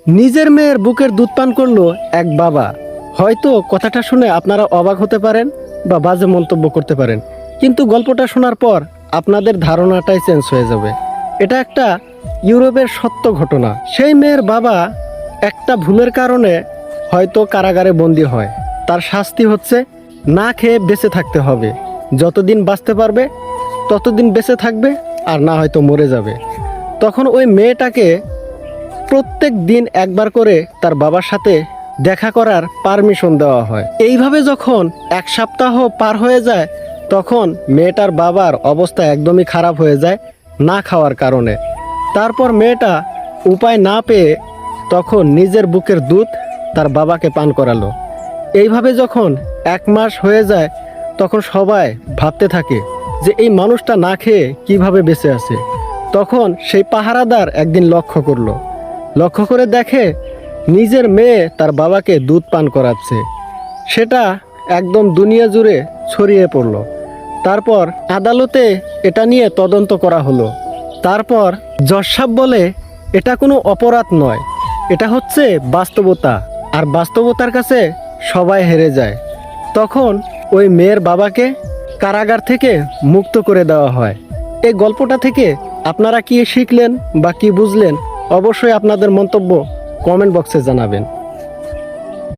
নিজের মেয়ের বুকের দুধ পান করলো এক বাবা। হয়তো কথাটা শুনে আপনারা অবাক হতে পারেন বা বাজে মন্তব্য করতে পারেন, কিন্তু গল্পটা শোনার পর আপনাদের ধারণাটাই চেঞ্জ হয়ে যাবে। এটা একটা ইউরোপের সত্য ঘটনা। সেই মেয়ের বাবা একটা ভুলের কারণে হয়তো কারাগারে বন্দী হয়। তার শাস্তি হচ্ছে না খেয়ে বেঁচে থাকতে হবে। যতদিন বাঁচতে পারবে ততদিন বেঁচে থাকবে, আর না হয়তো মরে যাবে। তখন ওই মেয়েটাকে প্রত্যেক দিন একবার করে তার বাবার সাথে দেখা করার পারমিশন দেওয়া হয়। এইভাবে যখন এক সপ্তাহ পার হয়ে যায়, তখন মেয়েটার বাবার অবস্থা একদমই খারাপ হয়ে যায় না খাওয়ার কারণে। তারপর মেয়েটা উপায় না পেয়ে তখন নিজের বুকের দুধ তার বাবাকে পান করালো। এইভাবে যখন 1 মাস হয়ে যায়, তখন সবাই ভাবতে থাকে যে এই মানুষটা না খেয়ে কিভাবে বেঁচে আছে। তখন সেই পাহারাদার একদিন লক্ষ্য করে দেখে নিজের মেয়ে তার বাবাকে দুধ পান করাচ্ছে। সেটা একদম দুনিয়া জুড়ে ছড়িয়ে পড়ল। তারপর আদালতে এটা নিয়ে তদন্ত করা হলো। তারপর জজ সাহেব বলে এটা কোনো অপরাধ নয়, এটা হচ্ছে বাস্তবতা, আর বাস্তবতার কাছে সবাই হেরে যায়। তখন ওই মেয়ের বাবাকে কারাগার থেকে মুক্ত করে দেওয়া হয়। এই গল্পটা থেকে আপনারা কি শিখলেন বা কি বুঝলেন, অবশ্যই আপনাদের মন্তব্য কমেন্ট বক্সে জানাবেন।